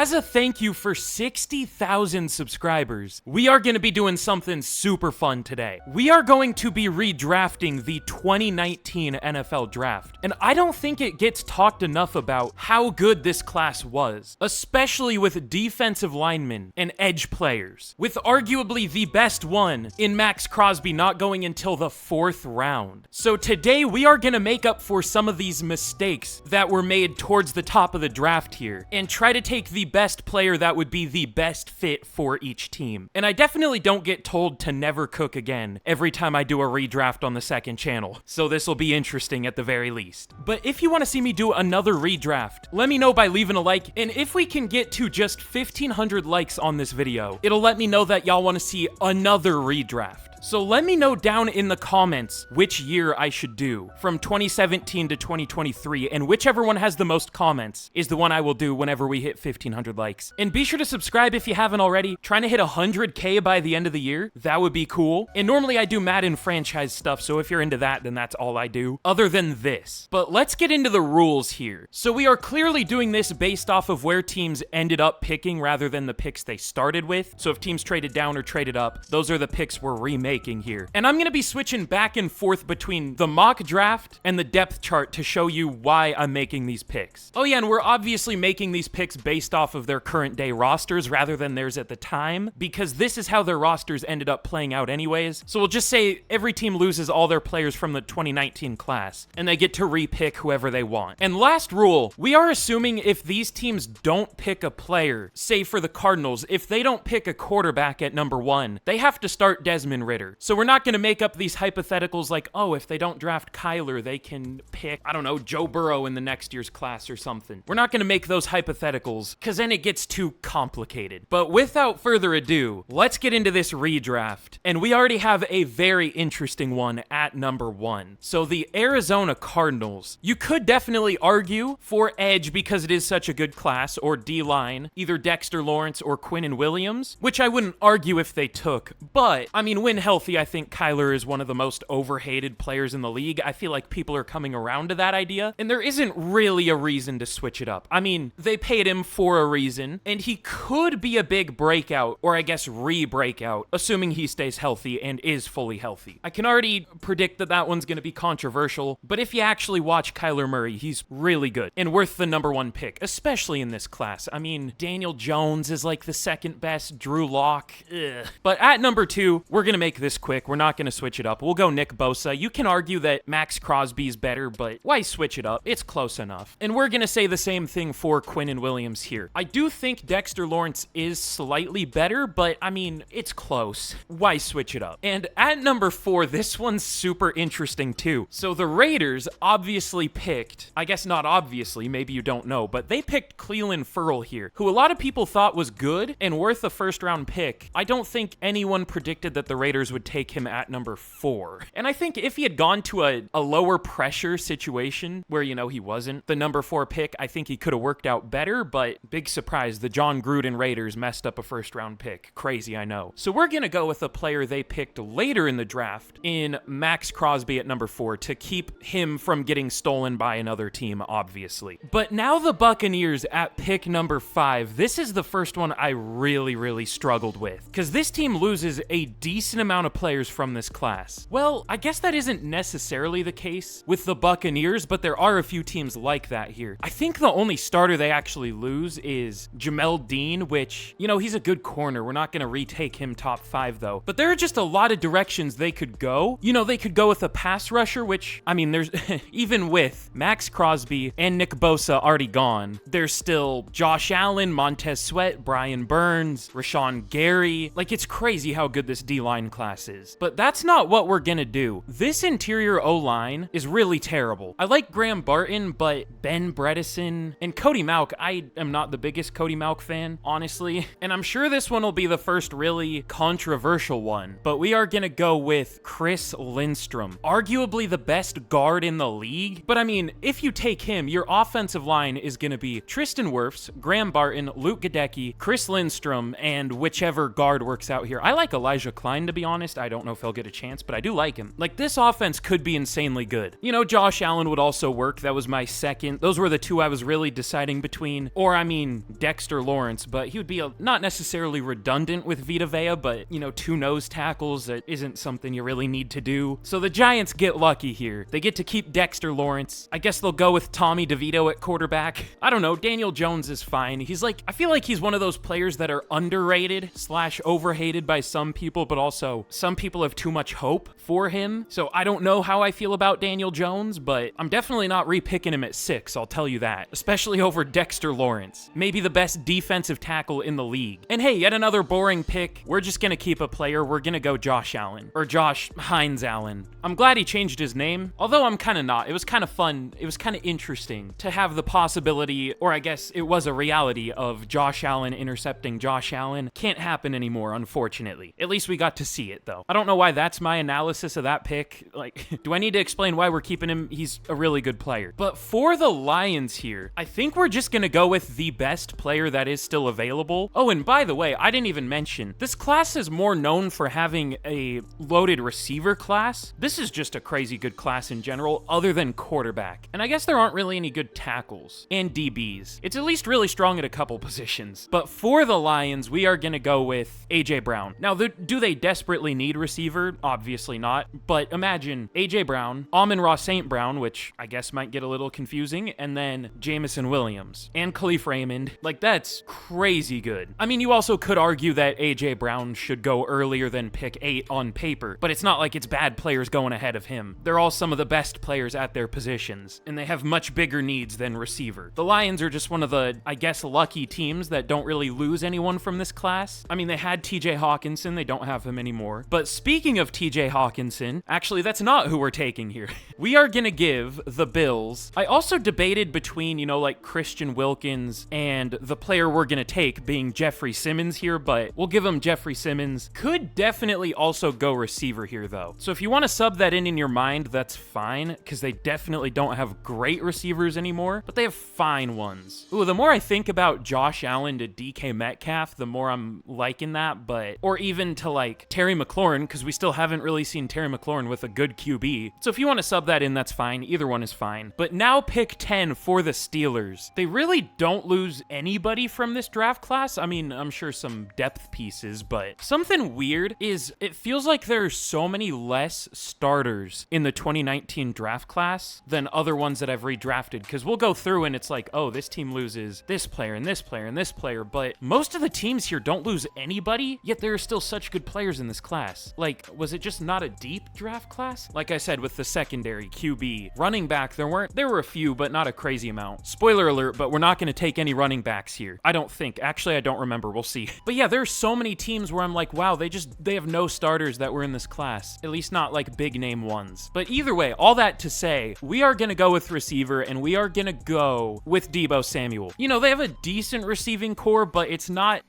as a thank you for 60,000 subscribers, we are going to be doing something super fun today. We are going to be redrafting the 2019 NFL Draft. And I don't think it gets talked enough about how good this class was, especially with defensive linemen and edge players, with arguably the best one in Max Crosby not going until the 4th round. So today we are going to make up for some of these mistakes that were made towards the top of the draft here and try to take the best player that would be the best fit for each team. And I definitely don't get told to never cook again every time I do a redraft on the second channel, so this will be interesting at the very least. But if you want to see me do another redraft, let me know by leaving a like, and if we can get to just 1,500 likes on this video, it'll let me know that y'all want to see another redraft. So let me know down in the comments which year I should do from 2017 to 2023, and whichever one has the most comments is the one I will do whenever we hit 1,500 likes. And be sure to subscribe if you haven't already. Trying to hit 100K by the end of the year, that would be cool. And normally I do Madden franchise stuff, so if you're into that, then that's all I do, other than this. But let's get into the rules here. So we are clearly doing this based off of where teams ended up picking rather than the picks they started with. So if teams traded down or traded up, those are the picks we're remaking here. And I'm going to be switching back and forth between the mock draft and the depth chart to show you why I'm making these picks. Oh yeah, and we're obviously making these picks based off of their current day rosters rather than theirs at the time, because this is how their rosters ended up playing out anyways. So we'll just say every team loses all their players from the 2019 class, and they get to re-pick whoever they want. And last rule, we are assuming if these teams don't pick a player, say for the Cardinals, if they don't pick a quarterback at number 1, they have to start Desmond Ridder. So we're not going to make up these hypotheticals like, oh, if they don't draft Kyler, they can pick, I don't know, Joe Burrow in the next year's class or something. We're not going to make those hypotheticals because then it gets too complicated. But without further ado, let's get into this redraft. And we already have a very interesting one at number 1. So the Arizona Cardinals. You could definitely argue for edge because it is such a good class, or D-line, either Dexter Lawrence or Quinnen Williams, which I wouldn't argue if they took. But, I mean, when healthy, I think Kyler is one of the most overhated players in the league. I feel like people are coming around to that idea, and there isn't really a reason to switch it up. I mean, they paid him for a reason, and he could be a big breakout, or I guess re-breakout, assuming he stays healthy and is fully healthy. I can already predict that that one's going to be controversial, but if you actually watch Kyler Murray, he's really good and worth the number 1 pick, especially in this class. I mean, Daniel Jones is like the second best, Drew Lock. Ugh. But at number 2, we're going to make this quick. We're not going to switch it up. We'll go Nick Bosa. You can argue that Max Crosby is better, but why switch it up? It's close enough. And we're going to say the same thing for Quinnen Williams here. I do think Dexter Lawrence is slightly better, but I mean, it's close. Why switch it up? And at number 4, this one's super interesting too. So the Raiders obviously picked, I guess not obviously, maybe you don't know, but they picked Clelin Ferrell here, who a lot of people thought was good and worth a first-round pick. I don't think anyone predicted that the Raiders would take him at number 4. And I think if he had gone to a lower pressure situation where, you know, he wasn't the number 4 pick, I think he could have worked out better, but big surprise, the John Gruden Raiders messed up a first-round pick. Crazy, I know. So we're going to go with a player they picked later in the draft in Max Crosby at number 4 to keep him from getting stolen by another team, obviously. But now the Buccaneers at pick number 5. This is the first one I really struggled with, because this team loses a decent amount of players from this class. Well, I guess that isn't necessarily the case with the Buccaneers, but there are a few teams like that here. I think the only starter they actually lose is Jamel Dean, which, you know, he's a good corner. We're not going to retake him top 5 though. But there are just a lot of directions they could go. You know, they could go with a pass rusher, which, I mean, there's even with Max Crosby and Nick Bosa already gone, there's still Josh Allen, Montez Sweat, Brian Burns, Rashawn Gary. Like, it's crazy how good this D-line class is. But that's not what we're gonna do. This interior O-line is really terrible. I like Graham Barton, but Ben Bredesen and Cody Mauch, I am not the biggest Cody Mauch fan, honestly. And I'm sure this one will be the first really controversial one, but we are gonna go with Chris Lindstrom, arguably the best guard in the league. But I mean, if you take him, your offensive line is gonna be Tristan Wirfs, Graham Barton, Luke Gadecki, Chris Lindstrom, and whichever guard works out here. I like Elijah Klein, to be honest. honest. I don't know if he'll get a chance, but I do like him. Like, this offense could be insanely good. You know, Josh Allen would also work. That was my second. Those were the two I was really deciding between. Or, I mean, Dexter Lawrence, but he would be not necessarily redundant with Vita Vea, but, you know, 2 nose tackles, that isn't something you really need to do. So the Giants get lucky here. They get to keep Dexter Lawrence. I guess they'll go with Tommy DeVito at quarterback. I don't know. Daniel Jones is fine. He's like, I feel like he's one of those players that are underrated / overhated by some people, but also some people have too much hope for him. So I don't know how I feel about Daniel Jones, but I'm definitely not repicking him at 6, I'll tell you that. Especially over Dexter Lawrence. Maybe the best defensive tackle in the league. And hey, yet another boring pick. We're just gonna keep a player. We're gonna go Josh Allen. Or Josh Hines Allen. I'm glad he changed his name, although I'm kind of not. It was kind of fun. It was kind of interesting to have the possibility, or I guess it was a reality, of Josh Allen intercepting Josh Allen. Can't happen anymore, unfortunately. At least we got to see it, though. I don't know why that's my analysis of that pick. Like, do I need to explain why we're keeping him? He's a really good player. But for the Lions here, I think we're just gonna go with the best player that is still available. Oh, and by the way, I didn't even mention, this class is more known for having a loaded receiver class. This is just a crazy good class in general, other than quarterback. And I guess there aren't really any good tackles and DBs. It's at least really strong at a couple positions. But for the Lions, we are gonna go with AJ Brown. Now, do they desperately need receiver? Obviously not. But imagine AJ Brown, Amon-Ra St. Brown, which I guess might get a little confusing, and then Jamison Williams and Khalif Raymond. Like, that's crazy good. I mean, you also could argue that AJ Brown should go earlier than pick 8 on paper, but it's not like it's bad players going ahead of him. They're all some of the best players at their positions, and they have much bigger needs than receiver. The Lions are just one of the, I guess, lucky teams that don't really lose anyone from this class. I mean, they had TJ Hawkinson. They don't have him anymore. But speaking of TJ Hawkinson, actually, that's not who we're taking here. We are gonna give the Bills. I also debated between, you know, like Christian Wilkins and the player we're gonna take being Jeffrey Simmons here, but we'll give him Jeffrey Simmons. Could definitely also go receiver here, though. So if you want to sub that in your mind, that's fine, because they definitely don't have great receivers anymore, but they have fine ones. Ooh, the more I think about Josh Allen to DK Metcalf, the more I'm liking that, but, or even to like Terry McLaurin, because we still haven't really seen Terry McLaurin with a good QB. So if you want to sub that in, that's fine. Either one is fine. But now pick 10 for the Steelers. They really don't lose anybody from this draft class. I mean, I'm sure some depth pieces, but something weird is it feels like there are so many less starters in the 2019 draft class than other ones that I've redrafted, because we'll go through and it's like, oh, this team loses this player and this player and this player, but most of the teams here don't lose anybody, yet there are still such good players in this class. Like, was it just not a deep draft class? Like I said, with the secondary, QB, running back, there were a few, but not a crazy amount. Spoiler alert, but we're not going to take any running backs here. I don't think. Actually, I don't remember. We'll see. But yeah, there are so many teams where I'm like, wow, they have no starters that were in this class. At least not like big name ones. But either way, all that to say, we are going to go with receiver, and we are going to go with Deebo Samuel. You know, they have a decent receiving core, but it's not,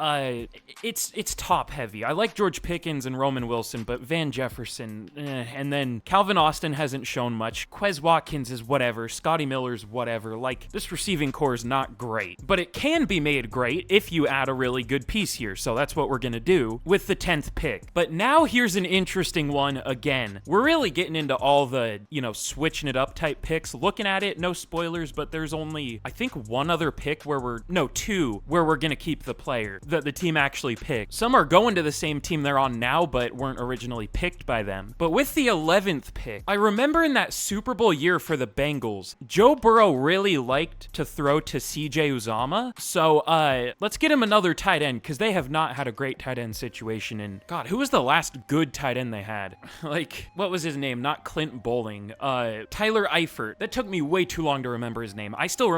it's top heavy. I like George Pickens and Roman Wilson, but Van Jefferson, and then Calvin Austin hasn't shown much. Quez Watkins is whatever. Scotty Miller's whatever. Like, this receiving core is not great, but it can be made great if you add a really good piece here. So that's what we're going to do with the 10th pick. But now here's an interesting one again. We're really getting into all the, you know, switching it up type picks. Looking at it, no spoilers, but there's only, I think, one other pick where two where we're going to keep the player that the team actually picked. Some are going to the same team they're on now, but weren't originally picked by them. But with the 11th pick, I remember in that Super Bowl year for the Bengals, Joe Burrow really liked to throw to CJ Uzomah. So let's get him another tight end, because they have not had a great tight end situation. And God, who was the last good tight end they had? Like, what was his name? Not Clint Bowling. Tyler Eifert. That took me way too long to remember his name. I still have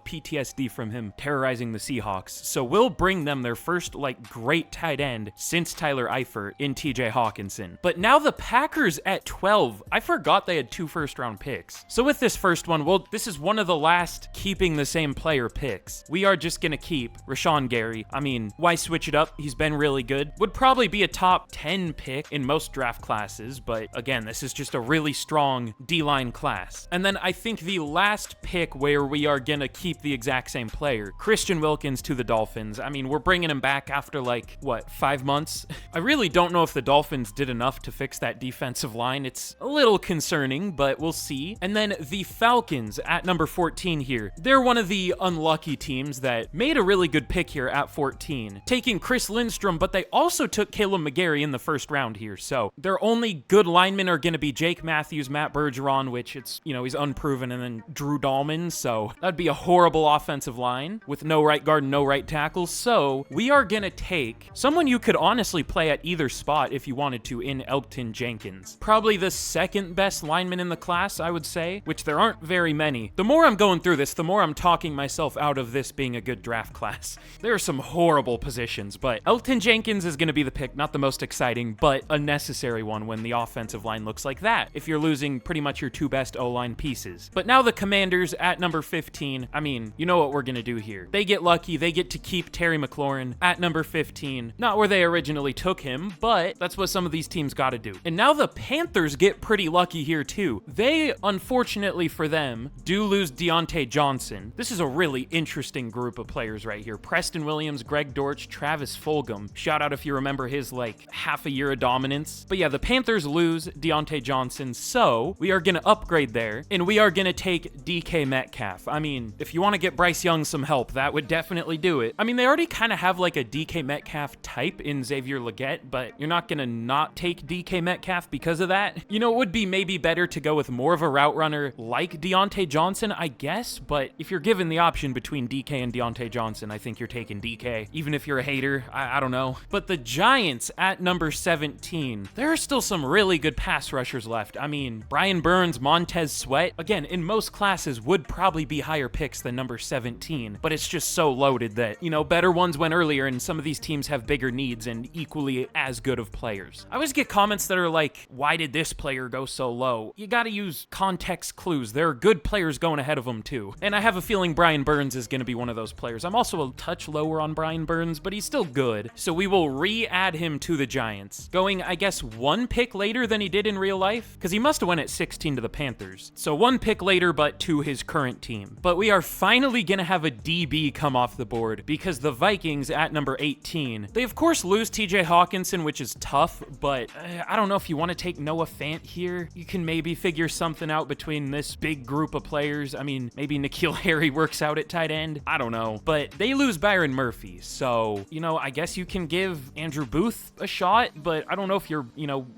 PTSD from him terrorizing the Seahawks. So we'll bring them their first, like, great tight end since Tyler Eifert in TJ Hawkinson. But now the Packers at 12. I forgot they had 2 first-round picks. So with this first one, this is one of the last keeping the same player picks. We are just gonna keep Rashawn Gary. I mean, why switch it up? He's been really good. Would probably be a top 10 pick in most draft classes, but again, this is just a really strong D-line class. And then I think the last pick where we are gonna keep the exact same player, Christian Wilkins to the Dolphins. I mean, we're bringing him back after like, what, 5 months? I really don't don't know if the Dolphins did enough to fix that defensive line. It's a little concerning, but we'll see. And then the Falcons at number 14 here. They're one of the unlucky teams that made a really good pick here at 14, taking Chris Lindstrom, but they also took Caleb McGarry in the first round here. So their only good linemen are going to be Jake Matthews, Matt Bergeron, which it's, he's unproven, and then Drew Dahlman. So that'd be a horrible offensive line with no right guard and no right tackle. So we are going to take someone you could honestly play at either spot if you wanted to in Elgton Jenkins. Probably the second best lineman in the class, I would say, which there aren't very many. The more I'm going through this, the more I'm talking myself out of this being a good draft class. There are some horrible positions, but Elgton Jenkins is going to be the pick, not the most exciting, but a necessary one when the offensive line looks like that, if you're losing pretty much your two best O-line pieces. But now the Commanders at number 15, I mean, you know what we're going to do here. They get lucky, they get to keep Terry McLaurin at number 15. Not where they originally took him, but that's what some of these teams got to do. And now the Panthers get pretty lucky here too. They, unfortunately for them, do lose Deontay Johnson. This is a really interesting group of players right here. Preston Williams, Greg Dortch, Travis Fulgham. Shout out if you remember his half a year of dominance. But yeah, the Panthers lose Deontay Johnson, so we are going to upgrade there, and we are going to take DK Metcalf. I mean, if you want to get Bryce Young some help, that would definitely do it. I mean, they already kind of have a DK Metcalf type in Xavier Legette, but you're not going to not take DK Metcalf because of that. It would be maybe better to go with more of a route runner like Deontay Johnson, I guess, but if you're given the option between DK and Deontay Johnson, I think you're taking DK, even if you're a hater. I don't know. But the Giants at number 17, there are still some really good pass rushers left. I mean, Brian Burns, Montez Sweat, again, in most classes would probably be higher picks than number 17, but it's just so loaded that, better ones went earlier, and some of these teams have bigger needs and equally as good of players. I always get comments that are like, why did this player go so low? You gotta use context clues. There are good players going ahead of them too. And I have a feeling Brian Burns is gonna be one of those players. I'm also a touch lower on Brian Burns, but he's still good. So we will re-add him to the Giants, going, I guess, one pick later than he did in real life, because he must have went at 16 to the Panthers. So one pick later, but to his current team. But we are finally gonna have a DB come off the board, because the Vikings at number 18, they of course lose TJ Hawkinson, which is tough, but I don't know if you want to take Noah Fant here. You can maybe figure something out between this big group of players. I mean, maybe N'Keal Harry works out at tight end. I don't know. But they lose Byron Murphy, so, I guess you can give Andrew Booth a shot, but I don't know if you're,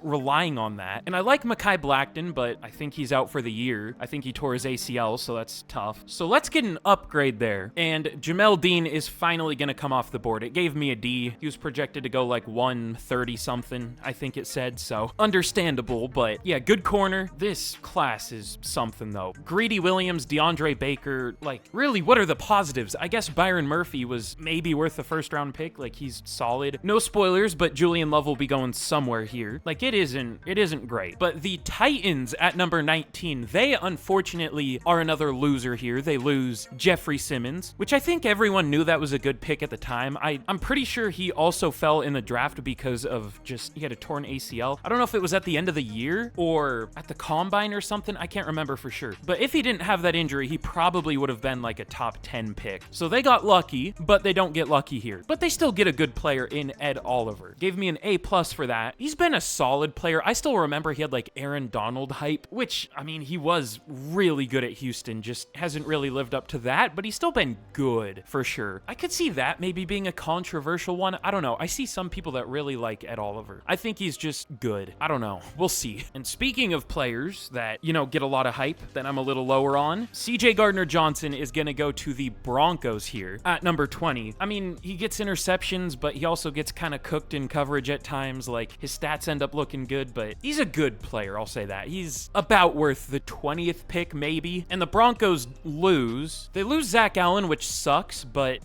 relying on that. And I like Mekhi Blackton, but I think he's out for the year. I think he tore his ACL, so that's tough. So let's get an upgrade there. And Jamel Dean is finally going to come off the board. It gave me a D. He was projected to go 130 something, I think it said, so understandable, but yeah, good corner. This class is something though. Greedy Williams, DeAndre Baker, really, what are the positives? I guess Byron Murphy was maybe worth a first round pick. He's solid. No spoilers, but Julian Love will be going somewhere here. It isn't great. But the Titans at number 19, they unfortunately are another loser here. They lose Jeffrey Simmons, which I think everyone knew that was a good pick at the time. I'm pretty sure he also fell in the draft because of he had a torn ACL. I don't know if it was at the end of the year or at the combine or something. I can't remember for sure. But if he didn't have that injury, he probably would have been a top 10 pick. So they got lucky, but they don't get lucky here. But they still get a good player in Ed Oliver. Gave me an A+ for that. He's been a solid player. I still remember he had Aaron Donald hype, which, I mean, he was really good at Houston, just hasn't really lived up to that, but he's still been good for sure. I could see that maybe being a controversial one. I don't know. I see some people that really like Ed Oliver. I think he's just good. I don't know. We'll see. And speaking of players that, get a lot of hype that I'm a little lower on, CJ Gardner-Johnson is going to go to the Broncos here at number 20. I mean, he gets interceptions, but he also gets kind of cooked in coverage at times. His stats end up looking good, but he's a good player. I'll say that. He's about worth the 20th pick, maybe. And the Broncos lose. They lose Zach Allen, which sucks, but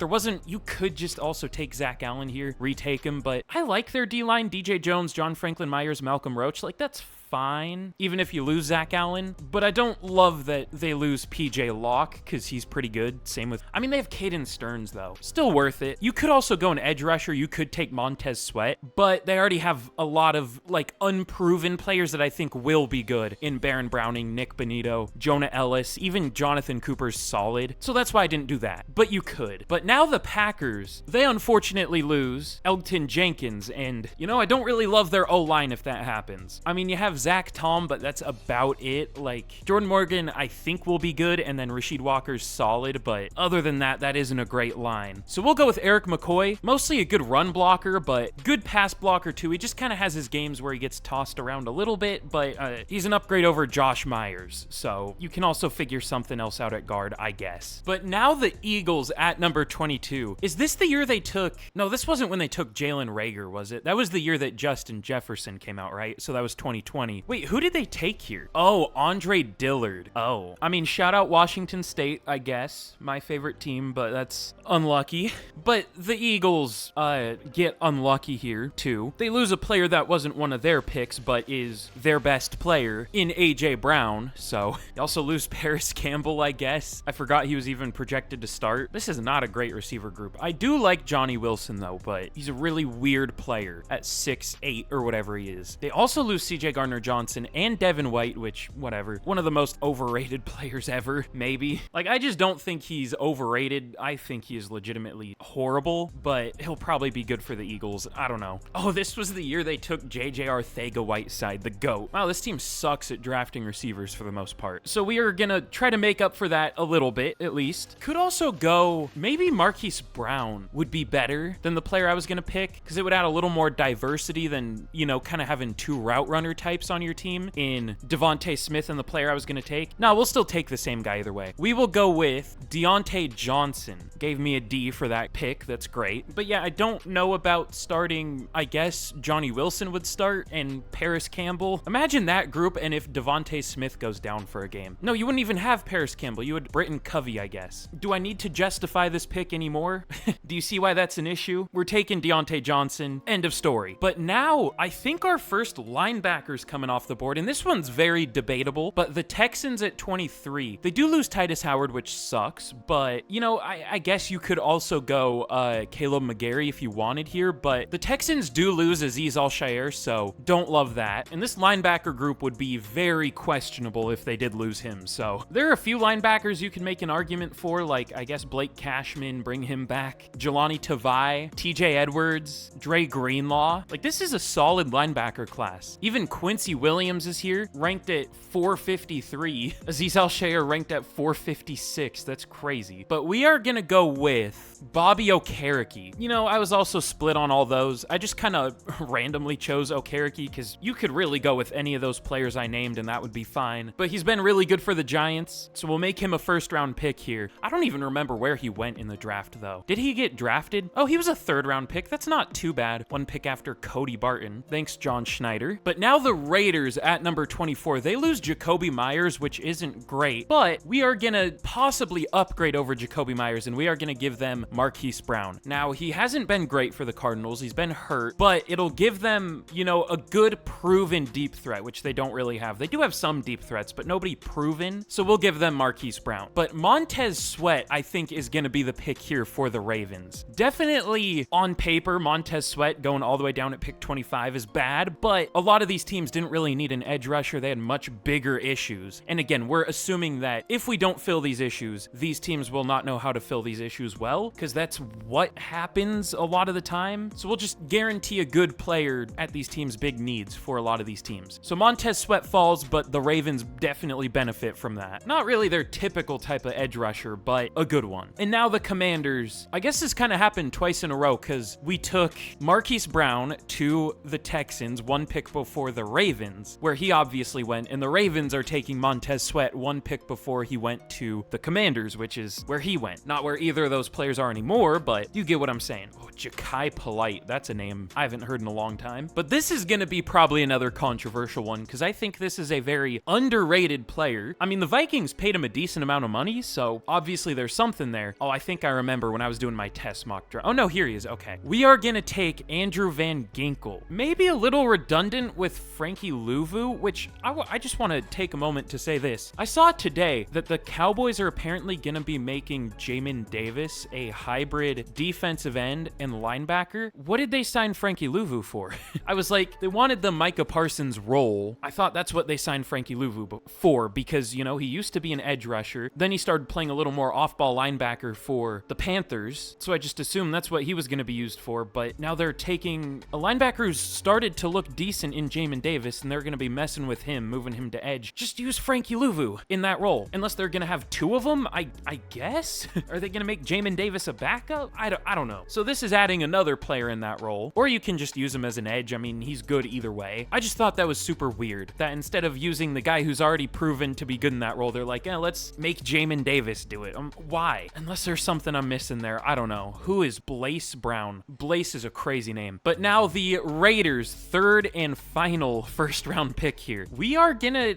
you could just also take Zach Allen here, retake him, but I like their D-line. DJ Jones, John Franklin Myers, Malcolm Roach. That's fine, even if you lose Zach Allen. But I don't love that they lose PJ Locke, because he's pretty good. Same with, I mean, they have Caden Stearns, though. Still worth it. You could also go an edge rusher. You could take Montez Sweat, but they already have a lot of, like, unproven players that I think will be good in Baron Browning, Nick Bonito, Jonah Ellis, even Jonathan Cooper's solid. So that's why I didn't do that. But you could. But now the Packers, they unfortunately lose Elgton Jenkins, and, you know, I don't really love their O-line if that happens. I mean, you have Zach Tom, but that's about it. Like, Jordan Morgan, I think will be good, and then Rasheed Walker's solid, but other than that, that isn't a great line. So we'll go with Eric McCoy. Mostly a good run blocker, but good pass blocker too. He just kind of has his games where he gets tossed around a little bit, but he's an upgrade over Josh Myers, so you can also figure something else out at guard, I guess. But now the Eagles at number 22. Is this the year they took... No, this wasn't when they took Jalen Reagor, was it? That was the year that Justin Jefferson came out, right? So that was 2020. Wait, who did they take here? Oh, Andre Dillard. Oh. I mean, shout out Washington State, I guess. My favorite team, but that's unlucky. But the Eagles get unlucky here, too. They lose a player that wasn't one of their picks, but is their best player in A.J. Brown. So they also lose Paris Campbell, I guess. I forgot he was even projected to start. This is not a great receiver group. I do like Johnny Wilson, though, but he's a really weird player at 6'8" or whatever he is. They also lose C.J. Gardner-Johnson and Devin White, which, whatever. One of the most overrated players ever, maybe. Like, I just don't think he's overrated. I think he is legitimately horrible, but he'll probably be good for the Eagles. I don't know. Oh, this was the year they took J.J. Arcega-Whiteside, the GOAT. Wow, this team sucks at drafting receivers for the most part. So we are gonna try to make up for that a little bit, at least. Could also go, maybe Marquise Brown would be better than the player I was gonna pick, because it would add a little more diversity than, you know, kind of having two route runner types on your team in Devontae Smith and the player I was gonna take. No, we'll still take the same guy either way. We will go with Deontay Johnson. Gave me a D for that pick. That's great. But yeah, I don't know about starting. I guess Johnny Wilson would start and Paris Campbell. Imagine that group, and if Devontae Smith goes down for a game. No, you wouldn't even have Paris Campbell. You would Britton Covey, I guess. Do I need to justify this pick anymore? Do you see why that's an issue? We're taking Deontay Johnson. End of story. But now, I think our first linebacker's coming off the board, and this one's very debatable, but the Texans at 23. They do lose Titus Howard, which sucks, but, you know, I guess you could also go Caleb McGarry if you wanted here, but the Texans do lose Azeez Al-Shaair, so don't love that. And this linebacker group would be very questionable if they did lose him, so there are a few linebackers you can make an argument for, like, I guess Blake Cashman, bring him back, Jelani Tavai, TJ Edwards, Dre Greenlaw. Like, this is a solid linebacker class. Even Quincy Williams is here, ranked at 453. Azeez Al-Shaair ranked at 456. That's crazy. But we are gonna go with Bobby Okereke. You know, I was also split on all those. I just kind of randomly chose Okereke because you could really go with any of those players I named and that would be fine. But he's been really good for the Giants, so we'll make him a first-round pick here. I don't even remember where he went in the draft, though. Did he get drafted? Oh, he was a third-round pick. That's not too bad. One pick after Cody Barton. Thanks, John Schneider. But now the Raiders at number 24. They lose Jacoby Myers, which isn't great, but we are gonna possibly upgrade over Jacoby Myers, and we are gonna give them Marquise Brown. Now, he hasn't been great for the Cardinals. He's been hurt, but it'll give them, you know, a good proven deep threat, which they don't really have. They do have some deep threats, but nobody proven, so we'll give them Marquise Brown. But Montez Sweat, I think, is gonna be the pick here for the Ravens. Definitely on paper, Montez Sweat going all the way down at pick 25 is bad, but a lot of these teams didn't really need an edge rusher. They had much bigger issues. And again, we're assuming that if we don't fill these issues, these teams will not know how to fill these issues well, because that's what happens a lot of the time. So we'll just guarantee a good player at these teams' big needs for a lot of these teams. So Montez Sweat falls, but the Ravens definitely benefit from that. Not really their typical type of edge rusher, but a good one. And now the Commanders. I guess this kind of happened twice in a row because we took Marquise Brown to the Texans, one pick before the Ravens, where he obviously went, and the Ravens are taking Montez Sweat one pick before he went to the Commanders, which is where he went. Not where either of those players are anymore, but you get what I'm saying. Oh, Ja'Kai Polite. That's a name I haven't heard in a long time. But this is going to be probably another controversial one because I think this is a very underrated player. I mean, the Vikings paid him a decent amount of money, so obviously there's something there. Oh, I think I remember when I was doing my test mock draft. Oh, no, here he is. Okay. We are going to take Andrew Van Ginkel. Maybe a little redundant with Frank Frankie Louvu, which I just want to take a moment to say this. I saw today that the Cowboys are apparently going to be making Jamin Davis a hybrid defensive end and linebacker. What did they sign Frankie Louvu for? I was like, they wanted the Micah Parsons role. I thought that's what they signed Frankie Louvu for because, you know, he used to be an edge rusher. Then he started playing a little more off-ball linebacker for the Panthers. So I just assumed that's what he was going to be used for. But now they're taking a linebacker who's started to look decent in Jamin Davis, and they're going to be messing with him, moving him to edge. Just use Frankie Louvu in that role. Unless they're going to have two of them, I guess? Are they going to make Jamin Davis a backup? I don't know. So this is adding another player in that role. Or you can just use him as an edge. I mean, he's good either way. I just thought that was super weird. That instead of using the guy who's already proven to be good in that role, they're like, let's make Jamin Davis do it. Why? Unless there's something I'm missing there. I don't know. Who is Blaise Brown? Blaise is a crazy name. But now the Raiders' third and final first round pick here. We are gonna,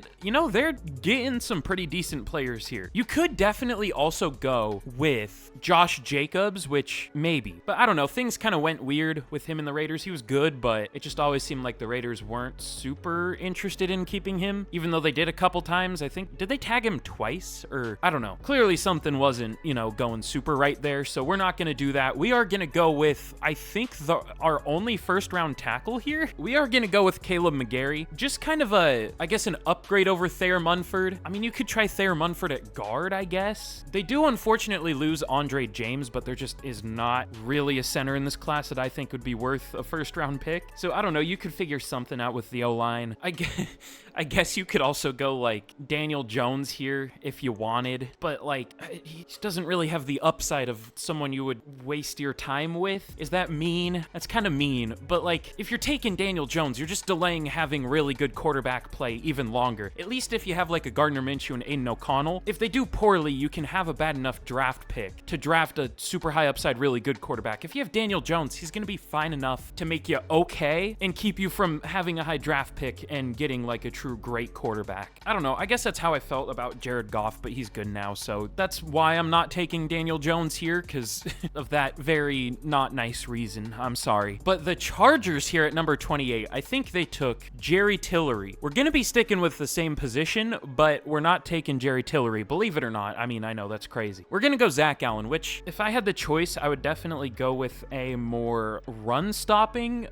they're getting some pretty decent players here. You could definitely also go with Josh Jacobs, which maybe, but I don't know. Things kind of went weird with him in the Raiders. He was good, but it just always seemed like the Raiders weren't super interested in keeping him, even though they did a couple times. I think, did they tag him twice? Or I don't know. Clearly something wasn't, going super right there, so we're not going to do that. We are going to go with, I think, our only first round tackle here. We are going to go with Caleb McGarry. Just kind of an upgrade over Thayer Munford. I mean, you could try Thayer Munford at guard, I guess. They do unfortunately lose Andre James, but there just is not really a center in this class that I think would be worth a first round pick. So I don't know. You could figure something out with the O-line. I guess you could also go like Daniel Jones here if you wanted, but like he just doesn't really have the upside of someone you would waste your time with. Is that mean? That's kind of mean, but like if you're taking Daniel Jones, you're just delaying having really good quarterback play even longer. At least if you have like a Gardner Minshew and Aiden O'Connell, if they do poorly, you can have a bad enough draft pick to draft a super high upside, really good quarterback. If you have Daniel Jones, he's going to be fine enough to make you okay and keep you from having a high draft pick and getting like a true great quarterback. I don't know. I guess that's how I felt about Jared Goff, but he's good now. So that's why I'm not taking Daniel Jones here, because of that very not nice reason. I'm sorry. But the Chargers here at number 28, I think they took Jerry Tillery. We're going to be sticking with the same position, but we're not taking Jerry Tillery, believe it or not. I mean, I know that's crazy. We're going to go Zach Allen, which if I had the choice, I would definitely go with a more run-stopping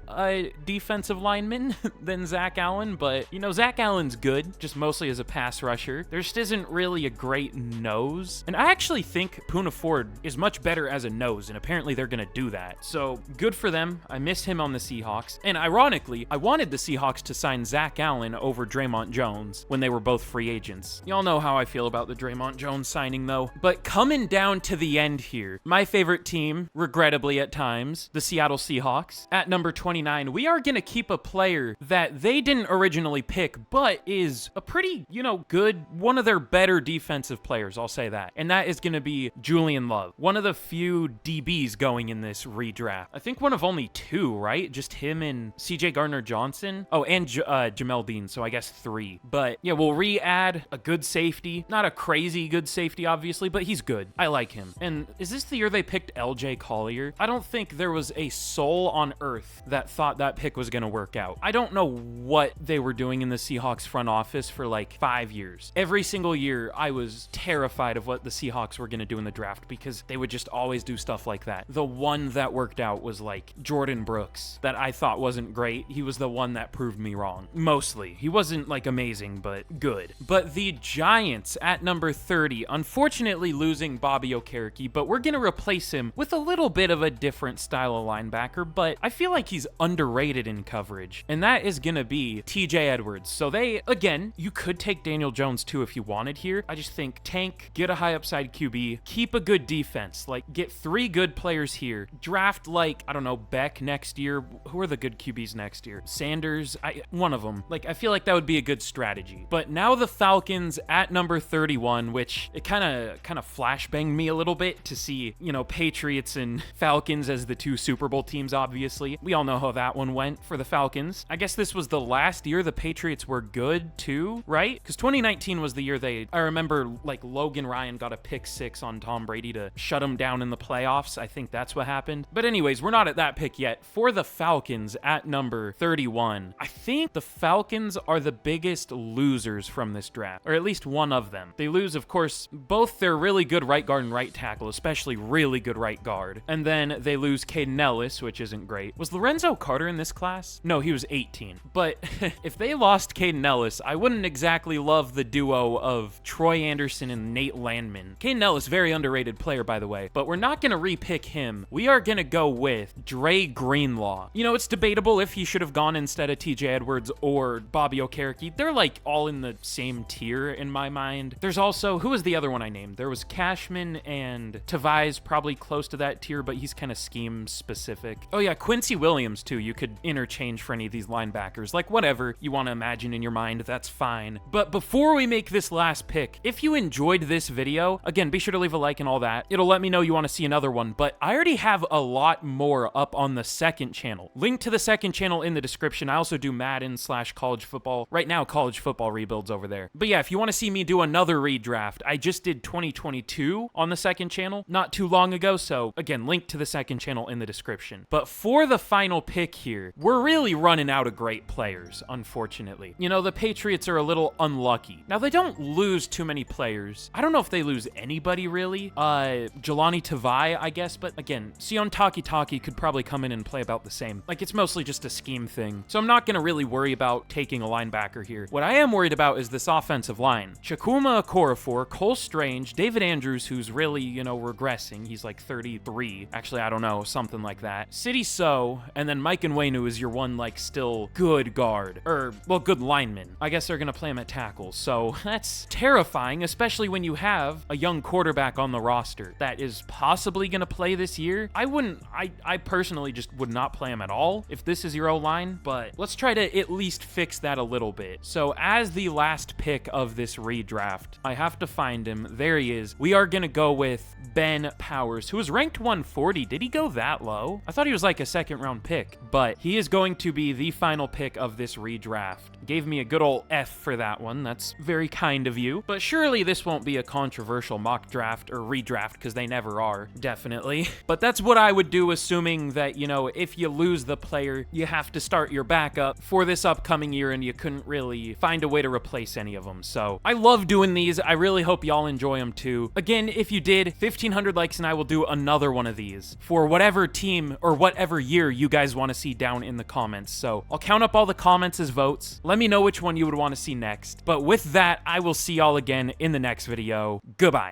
defensive lineman than Zach Allen, but Zach Allen's good, just mostly as a pass rusher. There just isn't really a great nose, and I actually think Poona Ford is much better as a nose, and apparently they're going to do that. So good for them. I miss him on the Seahawks, and ironically, I wanted the Seahawks to sign Zach Allen over Draymond Jones when they were both free agents. Y'all know how I feel about the Draymond Jones signing though. But coming down to the end here, my favorite team, regrettably at times, the Seattle Seahawks. At number 29, we are going to keep a player that they didn't originally pick, but is a pretty, good, one of their better defensive players, I'll say that. And that is going to be Julian Love, one of the few DBs going in this redraft. I think one of only two, right? Just him and CJ Gardner-Johnson. Oh, and Jamel Dean, so I guess three. But yeah, we'll re-add a good safety. Not a crazy good safety, obviously, but he's good. I like him. And is this the year they picked LJ Collier? I don't think there was a soul on earth that thought that pick was going to work out. I don't know what they were doing in the Seahawks front office for like 5 years. Every single year, I was terrified of what the Seahawks were going to do in the draft because they would just always do stuff like that. The one that worked out was like Jordan Brooks that I thought wasn't great. He was the one that proved me wrong. Mostly. He wasn't like amazing, but good. But the Giants at number 30, unfortunately losing Bobby Okereke, but we're going to replace him with a little bit of a different style of linebacker, but I feel like he's underrated in coverage, and that is going to be TJ Edwards. So they, again, you could take Daniel Jones too if you wanted here. I just think tank, get a high upside QB, keep a good defense, like get 3 good players here, draft like, I don't know, Beck next year. Who are the good QBs next year? Sanders, one of them. Like, I feel like that would be a good strategy. But now the Falcons at number 31, which it kind of flashbanged me a little bit to see, Patriots and Falcons as the 2 Super Bowl teams, obviously. We all know how that one went for the Falcons. I guess this was the last year the Patriots were good too, right? Because 2019 was the year I remember like Logan Ryan got a pick 6 on Tom Brady to shut him down in the playoffs. I think that's what happened. But anyways, we're not at that pick yet. For the Falcons at number 31, I think think the Falcons are the biggest losers from this draft, or at least one of them. They lose, of course, both their really good right guard and right tackle, especially really good right guard. And then they lose Caden Ellis, which isn't great. Was Lorenzo Carter in this class? No, he was 18. But if they lost Caden Ellis, I wouldn't exactly love the duo of Troy Anderson and Nate Landman. Caden Ellis, very underrated player, by the way, but we're not going to repick him. We are going to go with Dre Greenlaw. You know, it's debatable if he should have gone instead of TJ Edwards or Bobby Okereke. They're like all in the same tier in my mind. There's also, who was the other one I named? There was Cashman and Tavai's probably close to that tier, but he's kind of scheme specific. Oh yeah, Quincy Williams too. You could interchange for any of these linebackers. Like whatever you want to imagine in your mind, that's fine. But before we make this last pick, if you enjoyed this video, again, be sure to leave a like and all that. It'll let me know you want to see another one, but I already have a lot more up on the second channel. Link to the second channel in the description. I also do Madden / college football. Right now, college football rebuilds over there. But yeah, if you want to see me do another redraft, I just did 2022 on the second channel not too long ago, so again, link to the second channel in the description. But for the final pick here, we're really running out of great players, unfortunately. You know, the Patriots are a little unlucky. Now, they don't lose too many players. I don't know if they lose anybody, really. Jelani Tavai, I guess, but again, Sion Taki could probably come in and play about the same. Like, it's mostly just a scheme thing. So I'm not going to really worry about taking a linebacker here. What I am worried about is this offensive line. Chukwuma Okorafor, Cole Strange, David Andrews, who's really, you know, regressing. He's like 33. Actually, I don't know, something like that. City So, and then Mike Nwenu is your one, like, still good guard. Or, well, good lineman. I guess they're going to play him at tackle. So that's terrifying, especially when you have a young quarterback on the roster that is possibly going to play this year. I personally just would not play him at all if this is your O-line, but let's try to at least fix that a little bit. So as the last pick of this redraft, I have to find him. There he is. We are going to go with Ben Powers, who was ranked 140. Did he go that low? I thought he was like a second round pick, but he is going to be the final pick of this redraft. Gave me a good old F for that one. That's very kind of you. But surely this won't be a controversial mock draft or redraft, because they never are, definitely. But that's what I would do, assuming that, you know, if you lose the player, you have to start your backup for this upcoming year, and you couldn't really find a way to replace any of them. So I love doing these. I really hope y'all enjoy them too. Again, if you did, 1,500 likes and I will do another one of these for whatever team or whatever year you guys want to see down in the comments. So I'll count up all the comments as votes. Let me know which one you would want to see next. But with that, I will see y'all again in the next video. Goodbye.